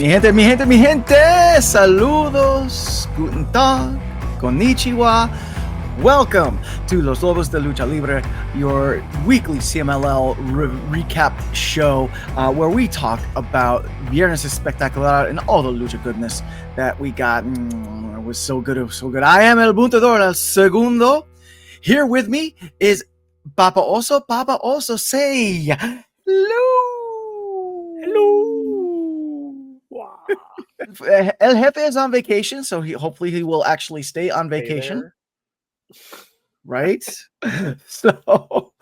Mi gente, saludos, guten tag, konnichiwa. Welcome to Los Lobos de Lucha Libre, your weekly CMLL recap show where we talk about Viernes Espectacular and all the lucha goodness that we got. It was so good, it was so good. I am El Buntador, El Segundo. Here with me is Papa Oso, say hello. Hello. Wow. El Jefe is on vacation, so hopefully he will actually stay on vacation. Right? So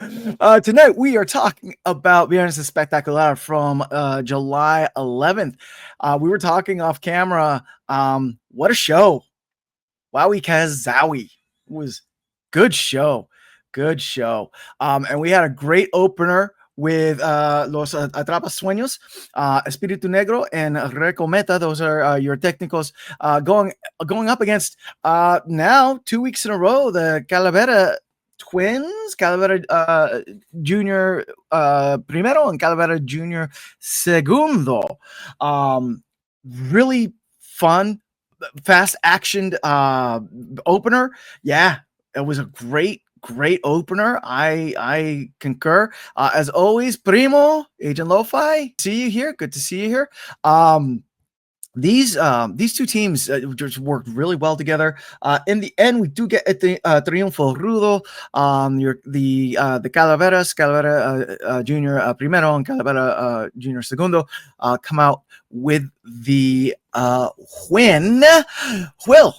tonight we are talking about Viernes Espectacular from July 11th. We were talking off camera. What a show. Wowie Kazawi. It was good show. Good show. And we had a great opener with Los Atrapasueños, Espiritu Negro, and Cometa. Those are your technicals going up against now 2 weeks in a row the Calavera twins, Calavera Junior Primero and Calavera Junior Segundo. Really fun, fast actioned opener. Yeah, it was a great opener. I concur. As always, Primo, Agent Lo-Fi, see you here. Good to see you here. These two teams just worked really well together. In the end, we do get at the Triunfo Rudo. The Calavera Junior Primero and Calavera Junior Segundo come out with the win. Will,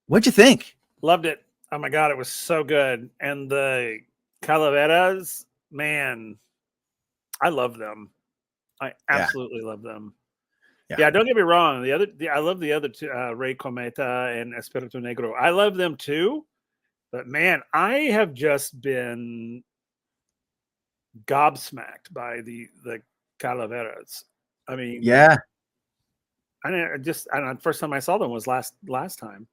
what'd you think? Loved it. Oh my God, it was so good. And the Calaveras, man, I love them. I absolutely love them. Yeah, don't get me wrong. I love the other two, Rey Cometa and Espiritu Negro. I love them too. But man, I have just been gobsmacked by the Calaveras. I mean, yeah. The first time I saw them was last time.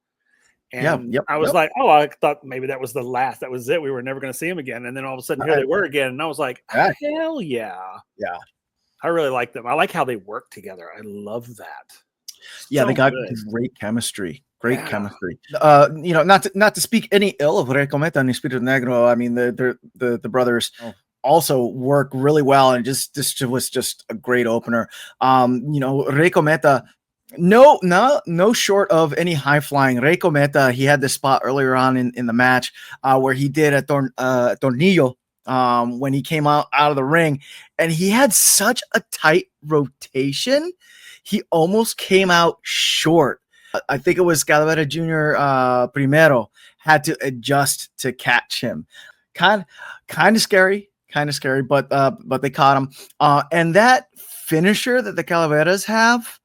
And I was like, oh, I thought maybe that was the last. That was it. We were never going to see them again. And then all of a sudden, here they were again. And I was like, hell yeah. Yeah. I really like them. I like how they work together. I love that. Yeah, they got great chemistry. Great chemistry. Not to speak any ill of Rey Cometa and Espiritu Negro. I mean, the brothers also work really well. And this was just a great opener. Rey Cometa, no short of any high flying. Rey Cometa, he had this spot earlier on in the match where he did a tornillo when he came out of the ring, and he had such a tight rotation, he almost came out short. I think it was Calavera Junior Primero had to adjust to catch him. Kind of scary, but they caught him. And that finisher that the Calaveras have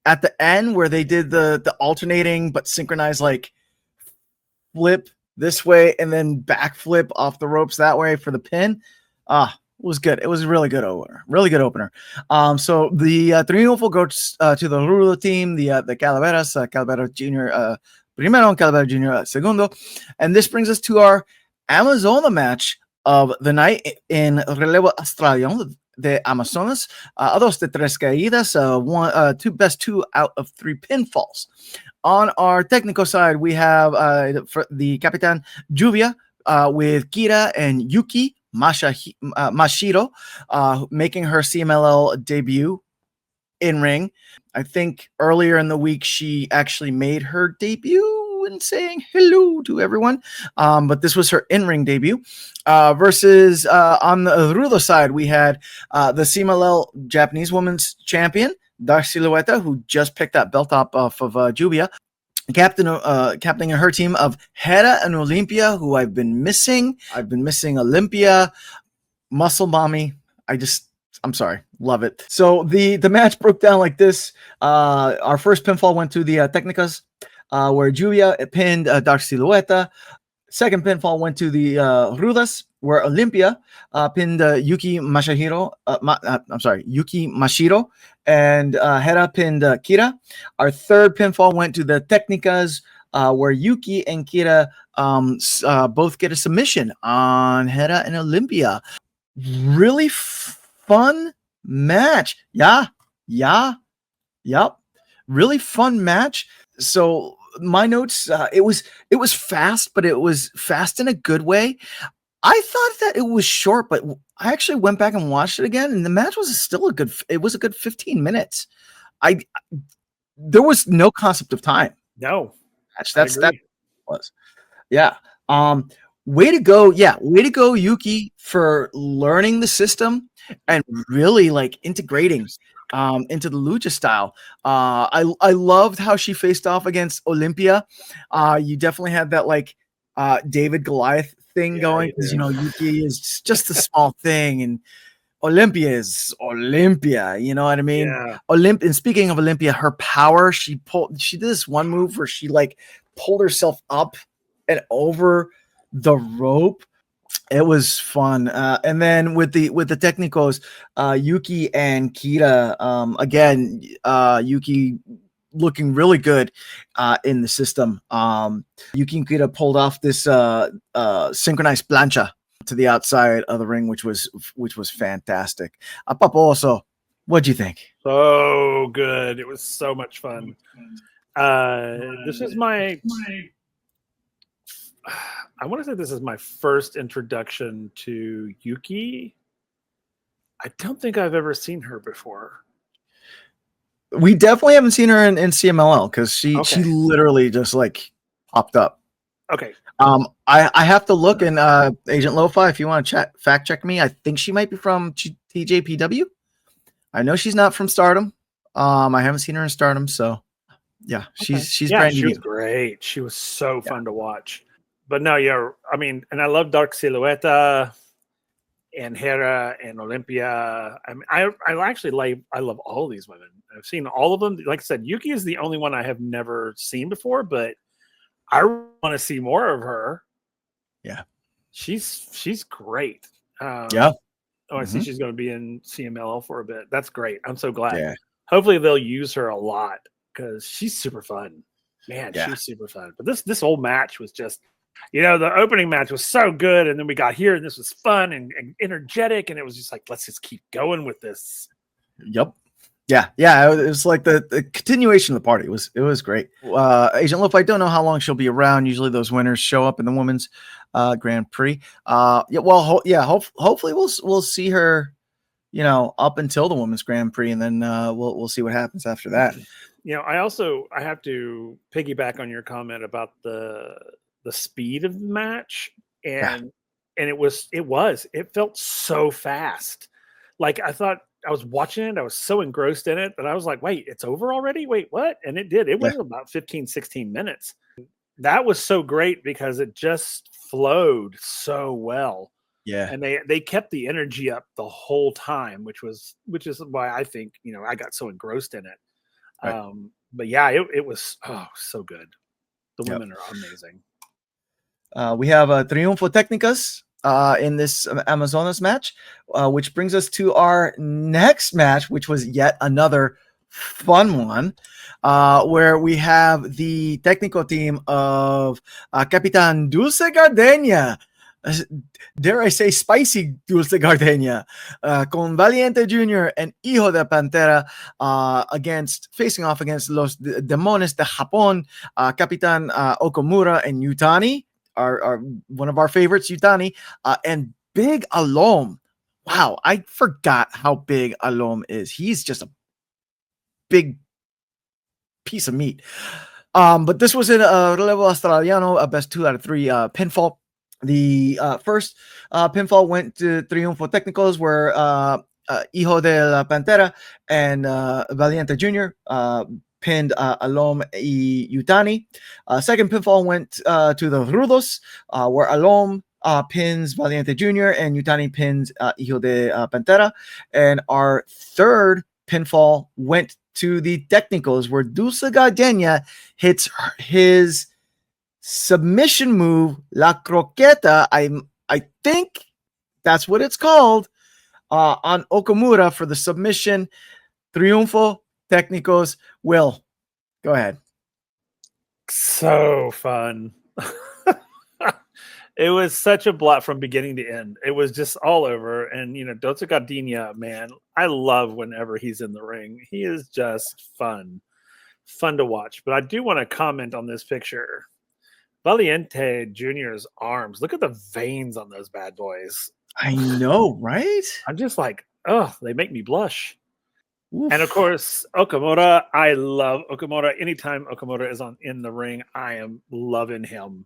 at the end, where they did the alternating but synchronized, like flip this way and then backflip off the ropes that way for the pin, it was good. It was a really good opener. So the Triunfo goes to the Rudo team, the Calaveras, Calavera Junior Primero and Calavera Junior Segundo, and this brings us to our Amazona match of the night in Relevo Australiano de Amazonas, a dos de tres caídas, best 2 out of 3 pinfalls. On our technical side, we have the Capitan Lluvia with Kira and Yuki Mashiro making her CMLL debut in ring. I think earlier in the week she actually made her debut and saying hello to everyone, but this was her in-ring debut. Versus on the Rudo side, we had the CMLL Japanese Women's Champion, Silueta, who just picked that belt up off of Lluvia, captaining her team of Hera and Olympia, who I've been missing. Olympia, Muscle Mommy. I'm sorry, love it. So the match broke down like this. Our first pinfall went to the Técnicas, where Lluvia pinned Dark Silueta. Second pinfall went to the Rudas, where Olympia pinned Yuki Mashiro, and Hera pinned Kira. Our third pinfall went to the Técnicas, where Yuki and Kira both get a submission on Hera and Olympia. Really fun match. Yeah, Yeah. Yep. Really fun match. So my notes, it was fast, but it was fast in a good way. I thought that it was short, but I actually went back and watched it again, and the match was still a good 15 minutes. There was no concept of time. No. That was. Yeah. Way to go. Yeah. Way to go, Yuki, for learning the system and really like integrating into the lucha style. I loved how she faced off against Olympia. You definitely had that like David Goliath thing going, because Yuki is just a small thing, and Olympia is Olympia. You know what I mean? Yeah. And speaking of Olympia, her power, she did this one move where she like pulled herself up and over the rope. It was fun. And then with the technicals, Yuki and Kita, again, Yuki looking really good in the system. Yuki and Kita pulled off this synchronized plancha to the outside of the ring, which was fantastic. Paposo, what'd you think? So good. It was so much fun. This is my I want to say this is my first introduction to Yuki. I don't think I've ever seen her before. We definitely haven't seen her in CMLL, because she literally just like popped up. Okay. I have to look, and Agent Lo-Fi, if you want to fact check me, I think she might be from TJPW. I know she's not from Stardom. I haven't seen her in Stardom, so yeah, she's brand new. She was great. She was so fun to watch. But no, I mean, and I love Dark Silueta and Hera and Olympia. I mean, I actually I love all of these women. I've seen all of them. Like I said, Yuki is the only one I have never seen before, but I want to see more of her. Yeah, she's great. Yeah. Oh, I see she's going to be in CMLL for a bit. That's great. I'm so glad. Yeah. Hopefully they'll use her a lot, because she's super fun. Man, she's super fun. But this whole match was just, the opening match was so good, and then we got here, and this was fun and energetic, and it was just like, let's just keep going with this. Yep. Yeah. It was like the continuation of the party. It was great. Agent Lo-Fi, I don't know how long she'll be around. Usually those winners show up in the women's Grand Prix. Hopefully we'll see her, up until the women's Grand Prix, and then we'll see what happens after that. I have to piggyback on your comment about the speed of the match, and it felt so fast. Like, I thought I was watching it, I was so engrossed in it that I was like, wait, it's over already? Wait, what? And it did. It went about 15, 16 minutes. That was so great because it just flowed so well. Yeah. And they kept the energy up the whole time, which is why I think, I got so engrossed in it. Right. But yeah, it was so good. The women are amazing. We have Triunfo Técnicas in this Amazonas match, which brings us to our next match, which was yet another fun one, where we have the technical team of Capitan Dulce Gardenia, dare I say spicy Dulce Gardenia, con Valiente Jr. and Hijo de Pantera, facing off against Los Demones de Japón, Capitan Okumura and Yutani, are one of our favorites, Yutani, and Big Alom. Wow, I forgot how big Alom is. He's just a big piece of meat. But this was in a Relevo Australiano, a best 2 out of 3 pinfall. The first pinfall went to Triunfo Técnicos, where Hijo de la Pantera and Valiente Jr. Pinned Alom y Yutani. Second pinfall went to the Rudos, where Alom pins Valiente Jr. and Yutani pins Hijo de Pantera. And our third pinfall went to the Technicals, where Dulce Gardenia hits his submission move, La Croqueta. I think that's what it's called, on Okumura for the submission. Triunfo Técnicos. Will, go ahead. So fun. It was such a blot from beginning to end. It was just all over. And, Dulce Gardenia, man, I love whenever he's in the ring. He is just fun to watch. But I do want to comment on this picture. Valiente Jr.'s arms. Look at the veins on those bad boys. I know, right? I'm just like, oh, they make me blush. Oof. And of course, Okumura. I love Okumura. Anytime Okumura is in the ring, I am loving him.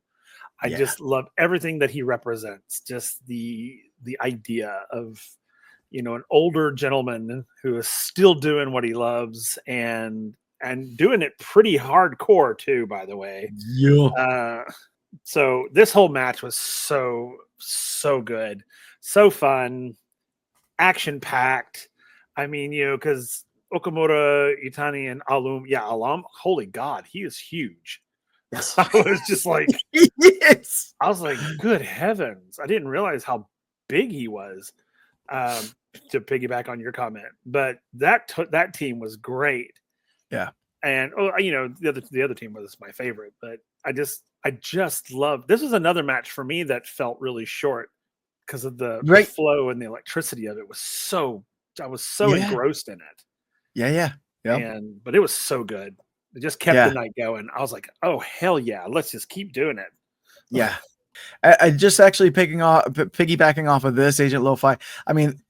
I just love everything that he represents. Just the idea of, an older gentleman who is still doing what he loves and doing it pretty hardcore too, by the way. Yeah. So this whole match was so good, so fun, action packed. I mean, because Okumura, Yutani, and Alom. Holy God, he is huge. Yes. I was just like, yes. I was like, good heavens. I didn't realize how big he was, to piggyback on your comment. But that team was great. Yeah. And, the other team was my favorite. But I just love, this was another match for me that felt really short because of the flow and the electricity of it I was so engrossed in it. Yeah. But it was so good. It just kept the night going. I was like, oh, hell yeah. Let's just keep doing it. Yeah. I just actually piggybacking off of this, Agent Lo-Fi. I mean,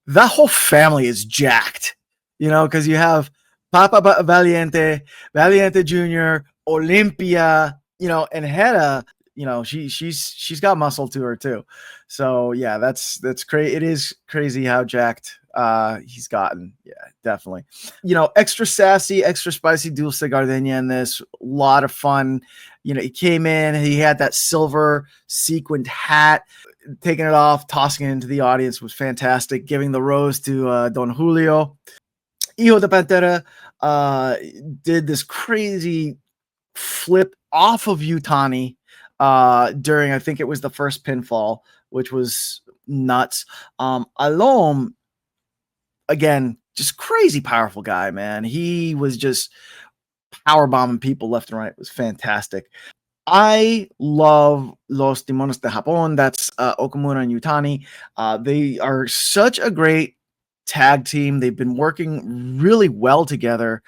that whole family is jacked, because you have Papa Valiente Jr., Olympia, and Hera, she's got muscle to her too. So yeah, that's crazy. It is crazy how jacked he's gotten. Yeah, definitely. Extra sassy, extra spicy Dulce Gardenia in this. A lot of fun. He came in, he had that silver sequined hat, taking it off, tossing it into the audience was fantastic. Giving the rose to Don Julio. Hijo de Pantera did this crazy flip off of Yutani during, I think it was the first pinfall, which was nuts. Alom, again, just crazy powerful guy, man. He was just power bombing people left and right. It was fantastic. I love Los Timones de Japón. That's Okumura and Yutani. They are such a great tag team. They've been working really well together.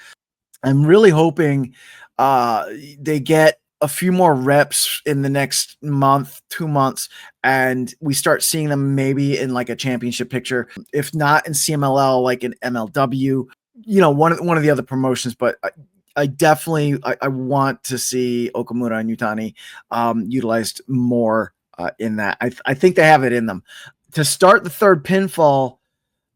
I'm really hoping they get a few more reps in the next month, 2 months, and we start seeing them maybe in like a championship picture, if not in CMLL, like in MLW, one of the other promotions. But I definitely I want to see Okumura and Yutani utilized more in that. I think they have it in them. To start the third pinfall,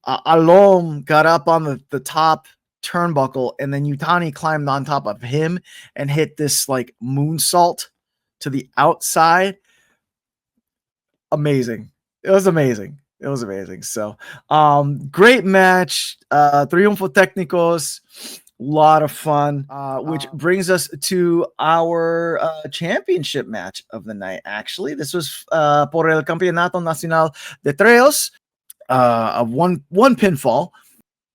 Alom got up on the top turnbuckle, and then Yutani climbed on top of him and hit this like moonsault to the outside. Amazing. It was amazing. So great match. Triunfo técnicos. A lot of fun, which brings us to our championship match of the night. Actually, this was por el Campeonato Nacional de Trios, of one pinfall.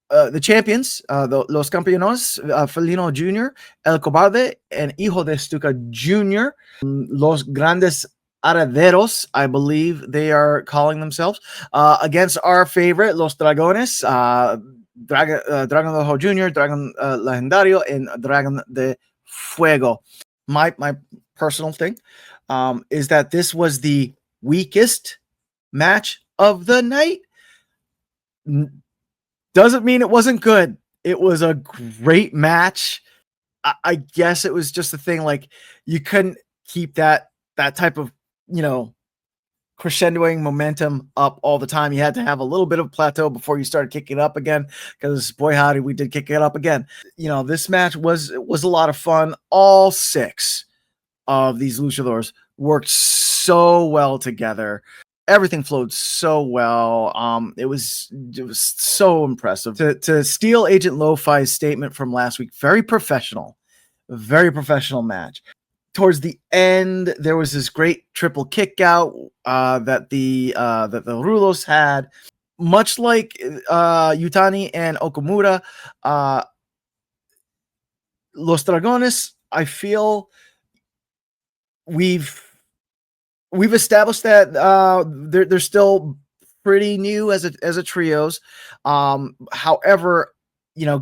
The champions, los campeones, Felino Jr., El Cobarde, and Hijo de Stuka Jr., los grandes herederos, I believe they are calling themselves, against our favorite, los dragones, Dragon Rojo Jr., Dragon Legendario, and Dragon de Fuego. My personal thing is that this was the weakest match of the night. Doesn't mean it wasn't good. It was a great match. I guess it was just a thing, like you couldn't keep that type of, crescendoing momentum up all the time. You had to have a little bit of plateau before you started kicking it up again, because boy howdy, we did kick it up again. This match was a lot of fun. All 6 of these luchadors worked so well together. Everything flowed so well. It was so impressive. To steal Agent Lo-Fi's statement from last week, very professional match. Towards the end, there was this great triple kick out that the Rulos had, much like Yutani and Okumura. Los Dragones, I feel we've we've established that they're still pretty new as a trios. However,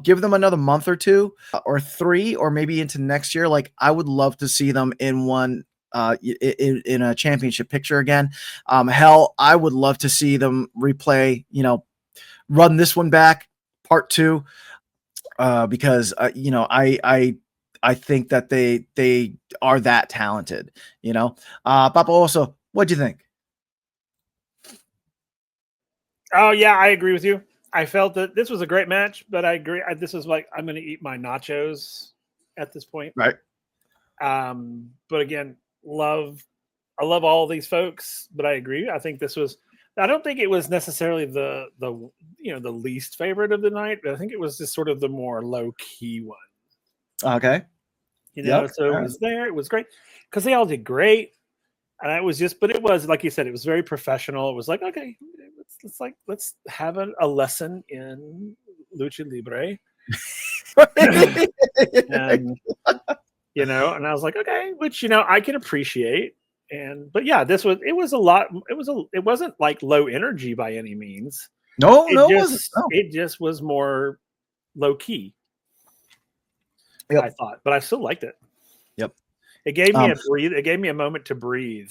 give them another month or two or three, or maybe into next year. Like, I would love to see them in one in a championship picture again. Hell, I would love to see them replay, run this one back, part 2, because I think that they are that talented. Papa, also, what'd you think? Oh yeah, I agree with you. I felt that this was a great match, but I agree. This is like, I'm going to eat my nachos at this point. Right. But again, I love all of these folks, but I agree. I think this was, I don't think it was necessarily the least favorite of the night, but I think it was just sort of the more low key one. Okay. So it was there. It was great because they all did great. And it was just, but it was, like you said, it was very professional. It was like, okay, let's have a lesson in lucha libre. And, and I was like, okay, which, I can appreciate. But yeah, it wasn't like low energy by any means. It just was more low key. Yep. I thought, but I still liked it. Yep. It gave me it gave me a moment to breathe.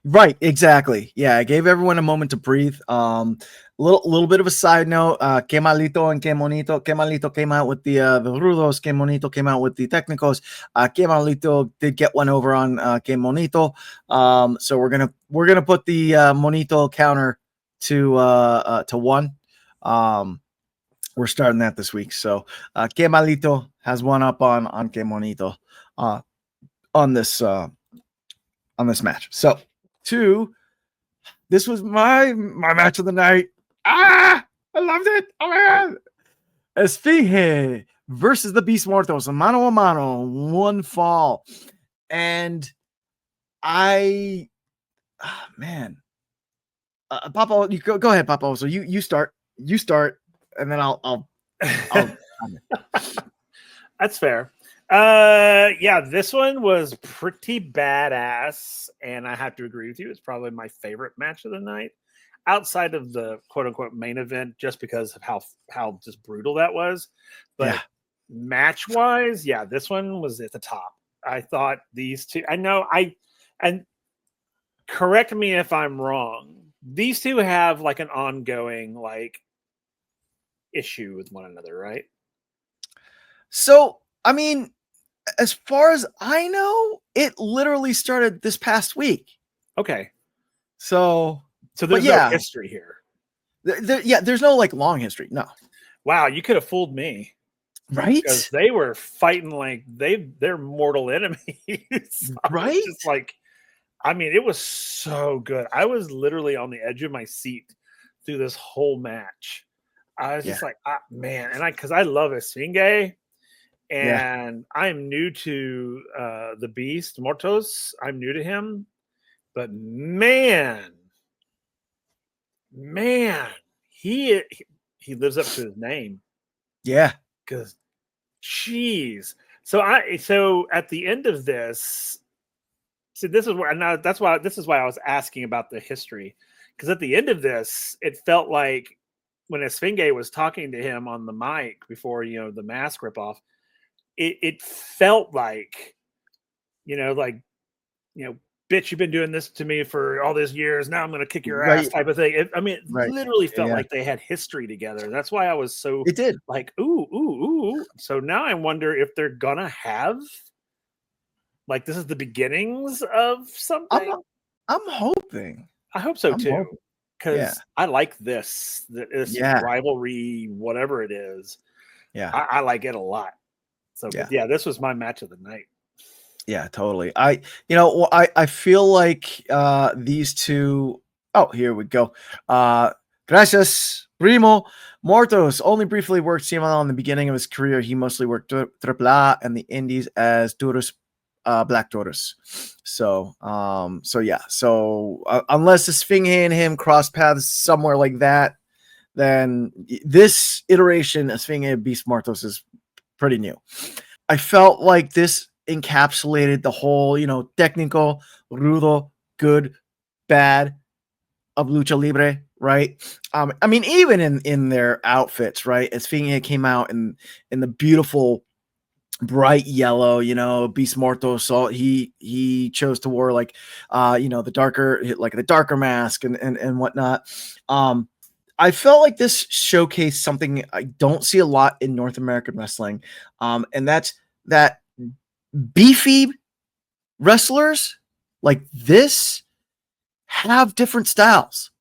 Right, exactly. Yeah, I gave everyone a moment to breathe. Little bit of a side note, Que Malito and Que Monito. Que Malito came out with the Rudos, Que Monito came out with the Technicos. Que Malito did get one over on Que Monito. So we're gonna put the Monito counter to 1. We're starting that this week. So Que Malito has one up on Que Monito on this match. So 2, this was my match of the night. I loved it. Oh man. Esfinge versus the Beast Mortos, mano a mano, 1 fall. And man. Papa, you go ahead, Papa. So you start, and then I'll That's fair. Yeah, this one was pretty badass, and I have to agree with you. It's probably my favorite match of the night, outside of the quote unquote main event, just because of how just brutal that was. But match wise, yeah, this one was at the top. I thought these two. And correct me if I'm wrong. These two have like an ongoing like issue with one another, right? So, I mean, as far as I know, it literally started this past week. Okay. So there's no history here. There's no like long history. No. Wow, you could have fooled me. Right? Because they were fighting like they're mortal enemies. Right? Just like, I mean, it was so good. I was literally on the edge of my seat through this whole match. I was just like, man, and because I love Esfinge. And I'm new to the Beast, Mortos. I'm new to him. But man, he lives up to his name. Yeah. Because, jeez. So at the end of this, see, this is where this is why I was asking about the history. Because at the end of this, it felt like when Esfinge was talking to him on the mic before, the mask ripoff, it felt like, bitch, you've been doing this to me for all these years. Now I'm going to kick your ass type of thing. It literally felt like they had history together. That's why I was so like, ooh. So now I wonder if they're going to have like, this is the beginnings of something. I'm hoping. I hope so too. Because I like this rivalry, whatever it is. Yeah. I like it a lot. So this was my match of the night. Yeah, totally. I feel like these two. Oh, here we go. Gracias, Primo. Mortos only briefly worked CMLL in the beginning of his career. He mostly worked AAA and the Indies as Toros, Black Toros. So, unless Esfinge and him cross paths somewhere like that, then this iteration, Esfinge Beast Mortos, is pretty new. I felt like this encapsulated the whole, technical, rudo, good, bad of lucha libre, right? I mean, even in their outfits, right? Esfinge came out in the beautiful bright yellow, Beast Mortos. So he chose to wear like the darker mask and whatnot. I felt like this showcased something I don't see a lot in North American wrestling. And that's that beefy wrestlers like this have different styles.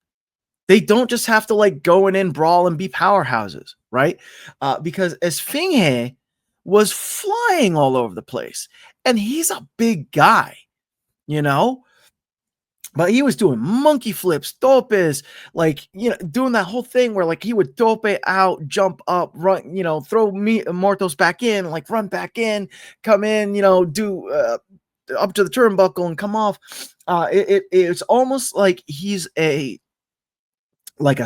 They don't just have to like go in and brawl and be powerhouses, right? Because Esfinge was flying all over the place, and he's a big guy, but he was doing monkey flips, topes, like, doing that whole thing where like he would tope out, jump up, run, throw Mortos back in, like run back in, come in, do up to the turnbuckle and come off. It's almost like he's a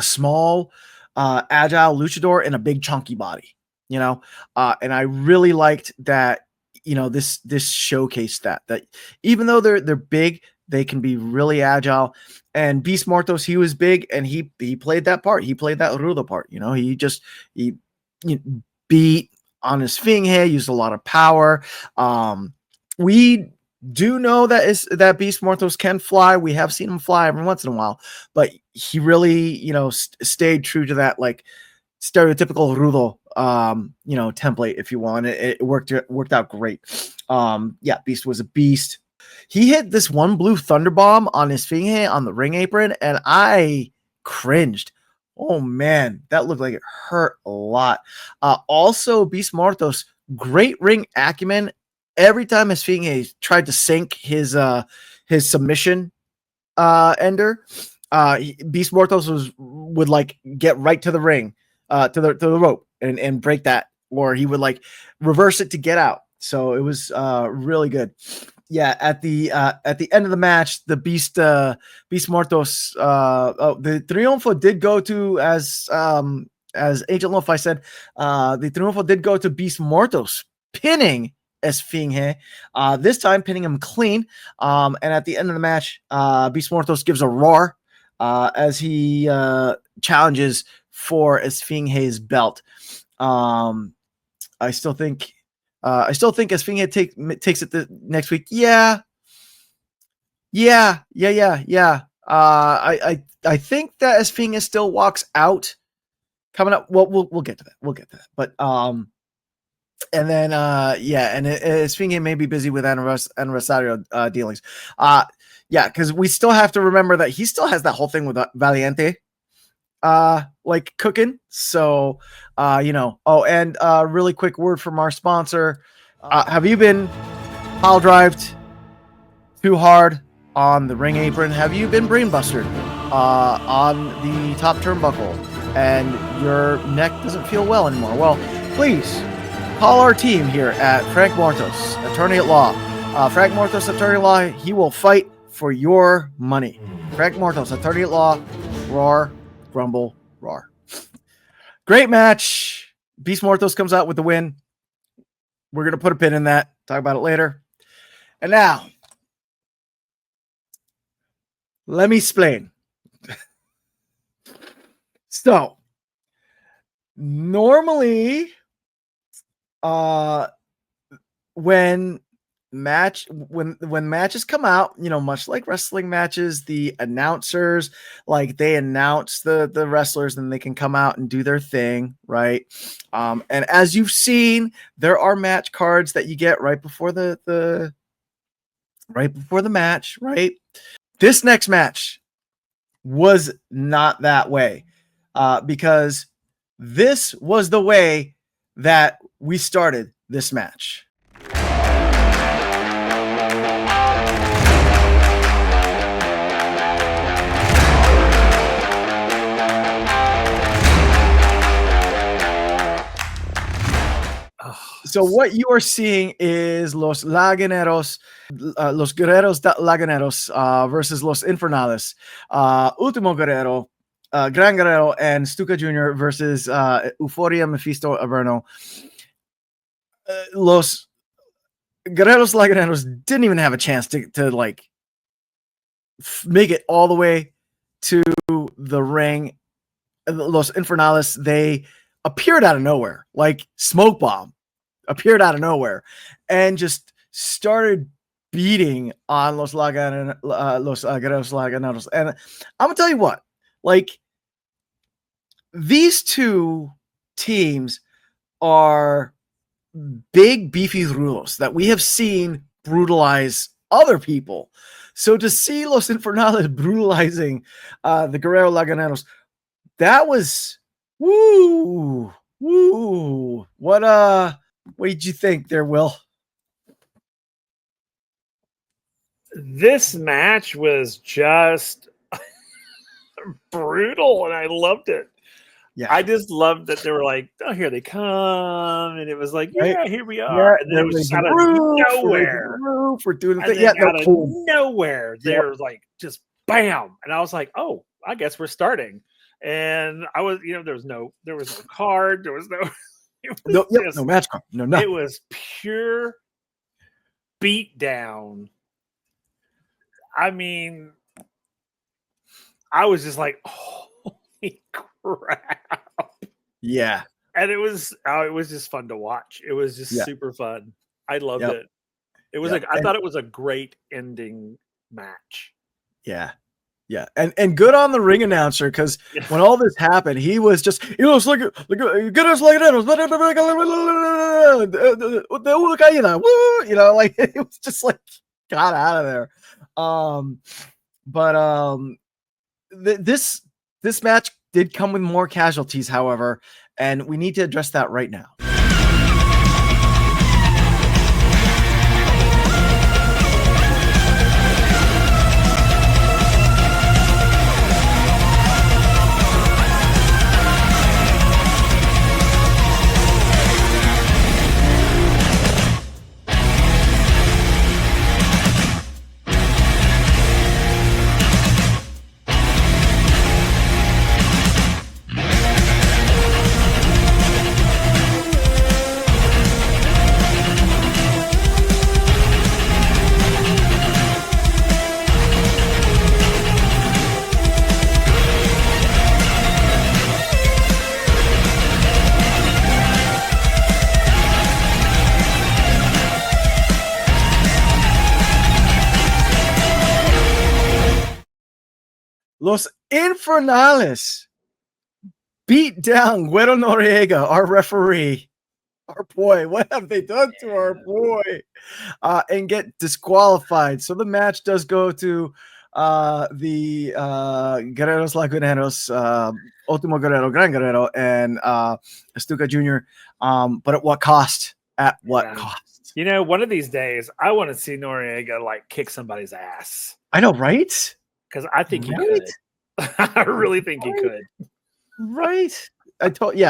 small, agile luchador in a big chunky body, and I really liked that, this showcased that even though they're big, they can be really agile. And Beast Mortos, he was big and he played that part. He played that rudo part, he beat on his Esfinge, used a lot of power. We do know that Beast Mortos can fly. We have seen him fly every once in a while, but he really, stayed true to that like stereotypical rudo, template, if you want. It worked out great. Beast was a beast. He hit this one blue thunderbomb on his Esfinge on the ring apron, and I cringed. Oh man, that looked like it hurt a lot. Also, Beast Mortos, great ring acumen. Every time Esfinge tried to sink his submission ender, Beast Mortos would like get right to the ring, to the rope and break that, or he would like reverse it to get out. So it was really good. Yeah, at the end of the match, the Beast Mortos, the Triunfo did go to, as Agent Lo-Fi said, the Triunfo did go to Beast Mortos, pinning Esfinge, this time pinning him clean. And at the end of the match, Beast Mortos gives a roar as he challenges for Esfinge's belt. I still think Esfinge takes it next week. Yeah. I think that Esfinge still walks out coming up. Well, we'll get to that. But and then and Esfinge may be busy with Aniversario dealings. Because we still have to remember that he still has that whole thing with Valiente like cooking. So and really quick word from our sponsor. Have you been pile drived too hard on the ring apron? Have you been brainbustered on the top turnbuckle and your neck doesn't feel well anymore? Well, please call our team here at Frank Mortos, attorney at law. Frank Mortos, attorney at law, he will fight for your money. Frank Mortos, attorney at law, roar, grumble, roar. Great match. Beast Mortos comes out with the win. We're going to put a pin in that. Talk about it later. And now, let me explain. So, normally, when matches come out, much like wrestling matches, the announcers, like, they announce the wrestlers and they can come out and do their thing, right? And as you've seen, there are match cards that you get right before the match, right? This next match was not that way, because this was the way that we started this match. So what you are seeing is Los Guerreros versus Los Infernales. Ultimo Guerrero, Gran Guerrero, and Stuka Jr. versus Euforia, Mephisto, Averno. Los Guerreros Laguneros didn't even have a chance to like make it all the way to the ring. Los Infernales, they appeared out of nowhere, like Smoke Bomb appeared out of nowhere and just started beating on Los Guerreros Laganados. And I'm gonna tell you what, like, these two teams are big, beefy rulos that we have seen brutalize other people. So to see Los Infernales brutalizing the Guerrero Laganeros, that was woo. What did you think there, Will? This match was just brutal, and I loved it. Yeah, I just loved that they were like, "Oh, here they come," and it was like, "Yeah, right? Here we are." Yeah, and then it was just out of nowhere. For doing the thing. Yeah, out of nowhere, they're like just bam, and I was like, "Oh, I guess we're starting." And I was, there was no card, there was no, no match card, no nothing. It was pure beat down. I mean, I was just like, holy crap. Yeah. And it was just fun to watch. It was just super fun. I loved it. It was I thought it was a great ending match. Yeah. Yeah, and good on the ring announcer, because when all this happened, he was just, get us like it, like it was just like got out of there. This match did come with more casualties, however, and we need to address that right now. Los Infernales beat down Güero Noriega, our referee, our boy. What have they done to our boy? And get disqualified. So the match does go to the Guerreros Laguneros, Ultimo Guerrero, Gran Guerrero, and Stuka Jr. But at what cost? At what cost? One of these days, I want to see Noriega like kick somebody's ass. I know, right? Because I think he could. I really think he could. Right? Totally.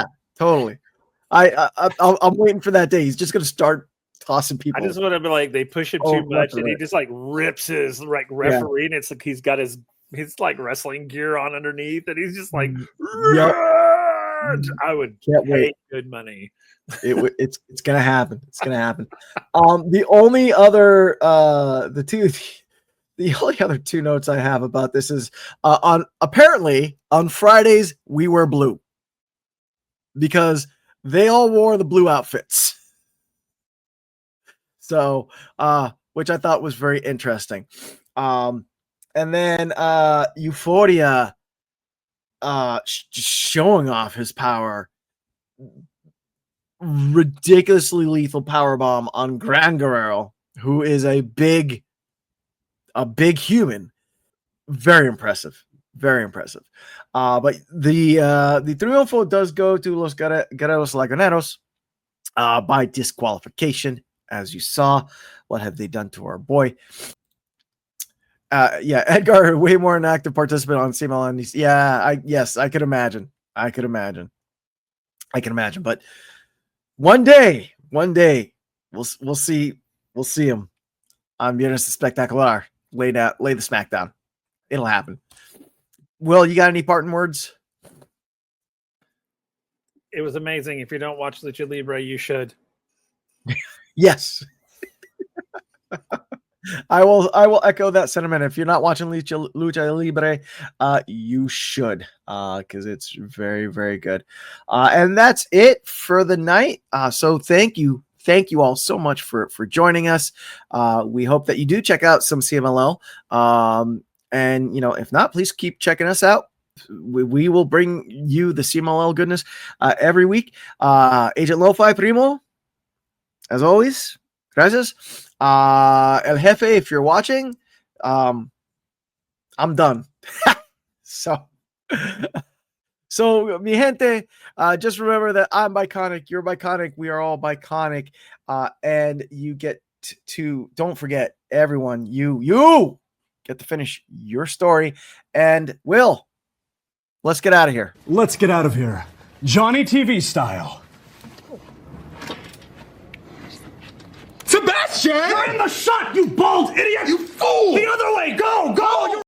I'm waiting for that day. He's just going to start tossing people. I just want to be like, they push him too much, and he just like rips his referee, and it's like he's got his like wrestling gear on underneath, and he's just like, I would pay good money. It's gonna happen. It's gonna happen. The only other the only other two notes I have about this is apparently on Fridays we wear blue because they all wore the blue outfits. So which I thought was very interesting. And then Euphoria showing off his power. Ridiculously lethal powerbomb on Gran Guerrero, who is a big human. Very impressive. But the triunfo does go to Los Guerreros Laguneros by disqualification, as you saw. What have they done to our boy? Edgar, way more an active participant on CMLL. Yes, I could imagine. But one day, we'll see him on Viernes Espectacular. Lay the smackdown. It'll happen. Will, you got any parting words? It was amazing. If you don't watch Lucha Libre, you should. Yes. I will echo that sentiment. If you're not watching Lucha Libre, you should, because it's very, very good. And that's it for the night. So thank you all so much for joining us. We hope that you do check out some CMLL. And if not, please keep checking us out. We will bring you the CMLL goodness every week. Agent Lo-Fi Primo, as always, gracias. El Jefe, if you're watching, I'm done. So mi gente, just remember that I'm biconic, you're biconic, we are all biconic, and you get to, don't forget, everyone, you get to finish your story. And Will, let's get out of here. Let's get out of here. Johnny TV style. Sebastian! You're in the shot, you bald idiot! You fool! The other way! Go!